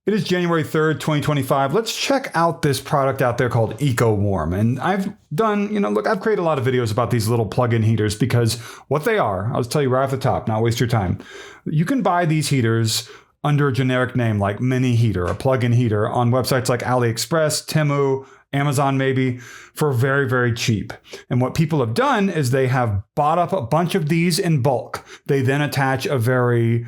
It is January 3rd, 2025. Let's check out this product out there called EcoWarm. And I've done, I've created a lot of videos about these little plug-in heaters because what they are, I'll just tell you right off the top, not waste your time. You can buy these heaters under a generic name like mini heater, a plug-in heater on websites like AliExpress, Temu, Amazon maybe, for very, very cheap. And what people have done is they have bought up a bunch of these in bulk. They then attach a very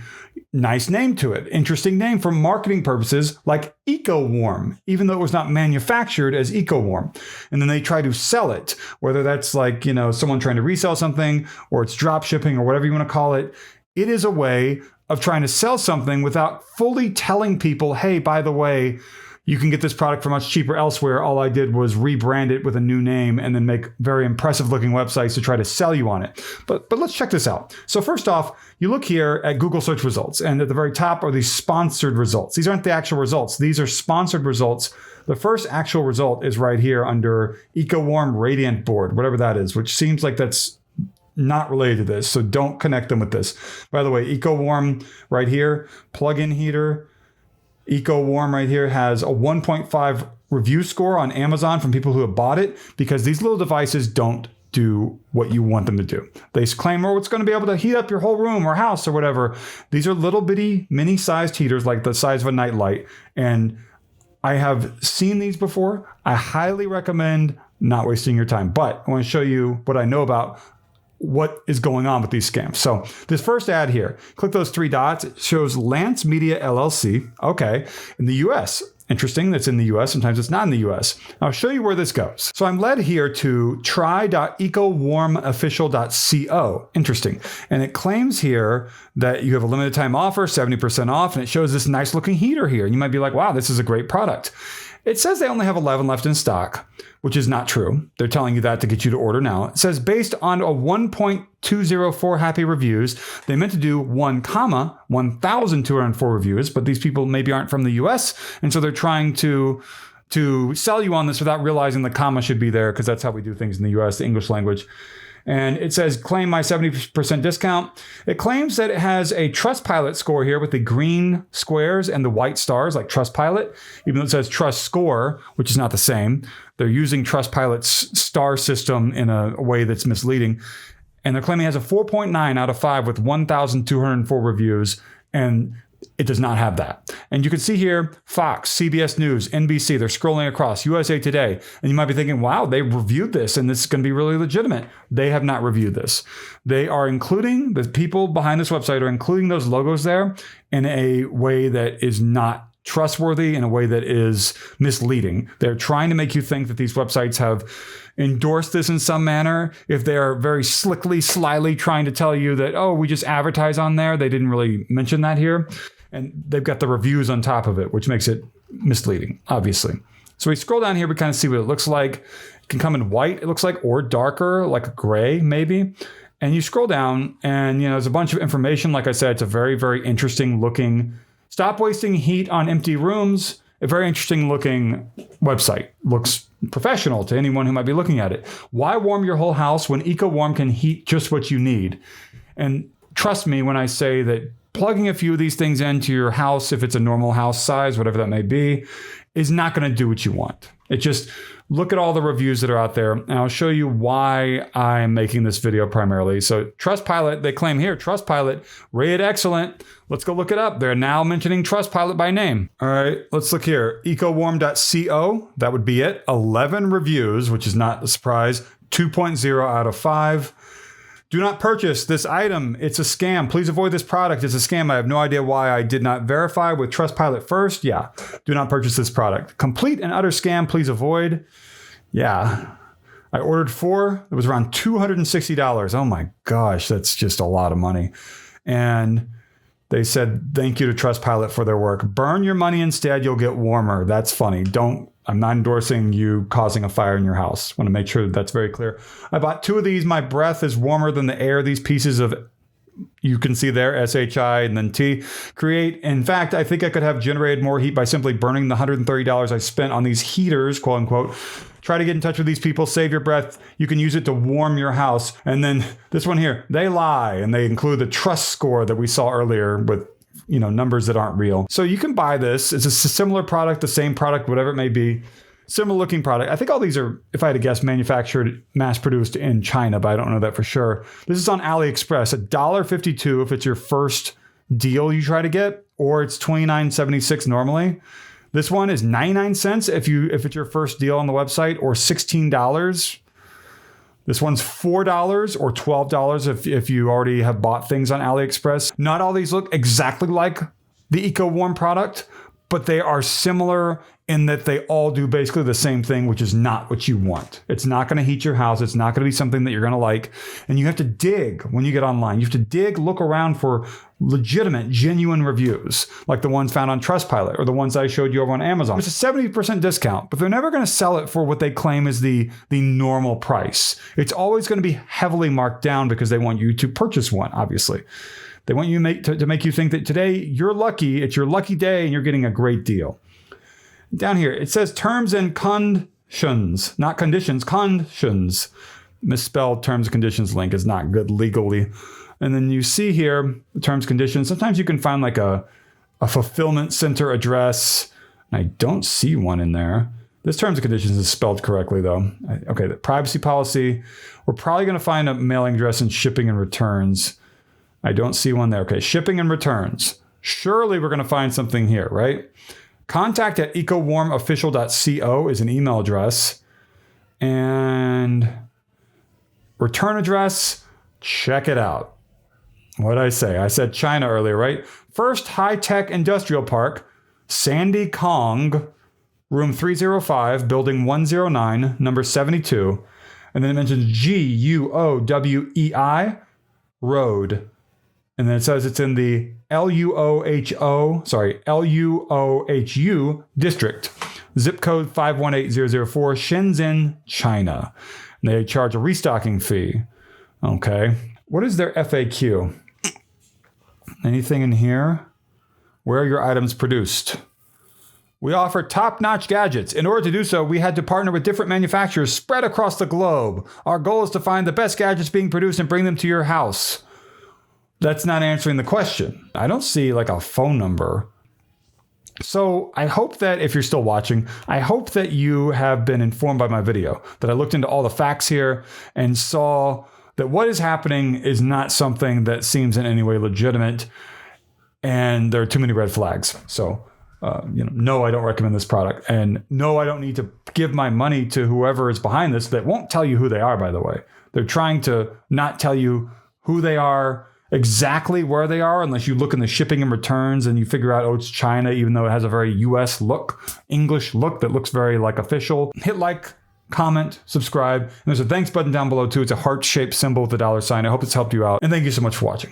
nice name to it, interesting name for marketing purposes, like EcoWarm, even though it was not manufactured as EcoWarm. And then they try to sell it, whether that's like, someone trying to resell something or it's drop shipping or whatever you want to call it. It is a way of trying to sell something without fully telling people, hey, by the way, you can get this product for much cheaper elsewhere. All I did was rebrand it with a new name and then make very impressive looking websites to try to sell you on it. But let's check this out. So first off, you look here at Google search results, and at the very top are these sponsored results. These aren't the actual results. These are sponsored results. The first actual result is right here under EcoWarm Radiant Board, whatever that is, which seems like that's not related to this. So don't connect them with this. By the way, EcoWarm right here, plug-in heater, EcoWarm right here has a 1.5 review score on Amazon from people who have bought it because these little devices don't do what you want them to do. They claim, it's going to be able to heat up your whole room or house or whatever. These are little bitty mini-sized heaters like the size of a nightlight. And I have seen these before. I highly recommend not wasting your time. But I want to show you what I know about what is going on with these scams. So this first ad here, click those three dots. It shows Lance Media LLC. Okay. In the US. Interesting. That's in the US. Sometimes it's not in the US. I'll show you where this goes. So I'm led here to try.ecowarmofficial.co. Interesting. And it claims here that you have a limited time offer, 70% off. And it shows this nice looking heater here. And you might be like, wow, this is a great product. It says they only have 11 left in stock, which is not true. They're telling you that to get you to order now. It says based on a 1.204 happy reviews, they meant to do 1,204 reviews, but these people maybe aren't from the US. And so they're trying to sell you on this without realizing the comma should be there because that's how we do things in the US, the English language. And it says, claim my 70% discount. It claims that it has a Trustpilot score here with the green squares and the white stars like Trustpilot, even though it says Trust Score, which is not the same. They're using Trustpilot's star system in a way that's misleading. And they're claiming it has a 4.9 out of 5 with 1,204 reviews. And it does not have that. And you can see here, Fox, CBS News, NBC, they're scrolling across, USA Today. And you might be thinking, wow, they reviewed this and this is going to be really legitimate. They have not reviewed this. They are including, the people behind this website are including those logos there in a way that is not trustworthy, in a way that is misleading. They're trying to make you think that these websites have endorsed this in some manner. If they are very slyly trying to tell you that, we just advertise on there, they didn't really mention that here. And they've got the reviews on top of it, which makes it misleading, obviously. So we scroll down here, we kind of see what it looks like. It can come in white, it looks like, or darker, like a gray, maybe. And you scroll down and, there's a bunch of information. Like I said, it's a very, very interesting looking, stop wasting heat on empty rooms. A very interesting looking website. Looks professional to anyone who might be looking at it. Why warm your whole house when EcoWarm can heat just what you need? And trust me when I say that plugging a few of these things into your house, if it's a normal house size, whatever that may be, is not going to do what you want. It just, look at all the reviews that are out there, and I'll show you why I'm making this video primarily. So Trustpilot, they claim here, Trustpilot, rated excellent. Let's go look it up. They're now mentioning Trustpilot by name. All right, let's look here. EcoWarm.co, that would be it. 11 reviews, which is not a surprise. 2.0 out of 5. Do not purchase this item. It's a scam. Please avoid this product. It's a scam. I have no idea why I did not verify with Trustpilot first. Yeah, do not purchase this product. Complete and utter scam. Please avoid. Yeah, I ordered 4. It was around $260. Oh my gosh, that's just a lot of money. And they said, thank you to Trustpilot for their work. Burn your money instead. You'll get warmer. That's funny. I'm not endorsing you causing a fire in your house. Want to make sure that's very clear. I bought 2 of these. My breath is warmer than the air. These pieces of, you can see there, SHI and then T, create. In fact, I think I could have generated more heat by simply burning the $130 I spent on these heaters, quote unquote. Try to get in touch with these people. Save your breath. You can use it to warm your house. And then this one here, they lie. And they include the trust score that we saw earlier with numbers that aren't real. So you can buy this. It's a similar product, the same product, whatever it may be. Similar looking product. I think all these are, if I had to guess, manufactured, mass produced in China, but I don't know that for sure. This is on AliExpress, $1.52 if it's your first deal you try to get, or it's $29.76 normally. This one is 99 cents if it's your first deal on the website, or $16. This one's $4 or $12 if you already have bought things on AliExpress. Not all these look exactly like the EcoWarm product, but they are similar in that they all do basically the same thing, which is not what you want. It's not going to heat your house. It's not going to be something that you're going to like. And you have to dig when you get online. You have to dig, look around for legitimate, genuine reviews, like the ones found on Trustpilot or the ones I showed you over on Amazon. It's a 70% discount, but they're never going to sell it for what they claim is the normal price. It's always going to be heavily marked down because they want you to purchase one, obviously. They want you to make you think that today you're lucky, it's your lucky day, and you're getting a great deal. Down here, it says terms and conditions, not conditions, conditions. Misspelled terms and conditions link is not good legally. And then you see here, the terms and conditions. Sometimes you can find like a fulfillment center address. I don't see one in there. This terms and conditions is spelled correctly though. Okay, the privacy policy. We're probably going to find a mailing address and shipping and returns. I don't see one there. Okay, shipping and returns. Surely we're going to find something here, right? Contact@ecowarmofficial.co is an email address. And return address, check it out. What did I say? I said China earlier, right? First High-Tech Industrial Park, Sandy Kong, room 305, building 109, number 72. And then it mentions GUOWEI Road. And then it says it's in the LUOHU district, zip code 518004, Shenzhen, China. And they charge a restocking fee. Okay. What is their FAQ? Anything in here? Where are your items produced? We offer top-notch gadgets. In order to do so, we had to partner with different manufacturers spread across the globe. Our goal is to find the best gadgets being produced and bring them to your house. That's not answering the question. I don't see like a phone number. So I hope that if you're still watching, I hope that you have been informed by my video, that I looked into all the facts here and saw that what is happening is not something that seems in any way legitimate. And there are too many red flags. So, no, I don't recommend this product. And no, I don't need to give my money to whoever is behind this. That won't tell you who they are, by the way. They're trying to not tell you who they are, exactly where they are, unless you look in the shipping and returns and you figure out, oh, it's China, even though it has a very US look, English look that looks very like official. Hit like, comment, subscribe. And there's a thanks button down below too. It's a heart-shaped symbol with a $sign. I hope it's helped you out. And thank you so much for watching.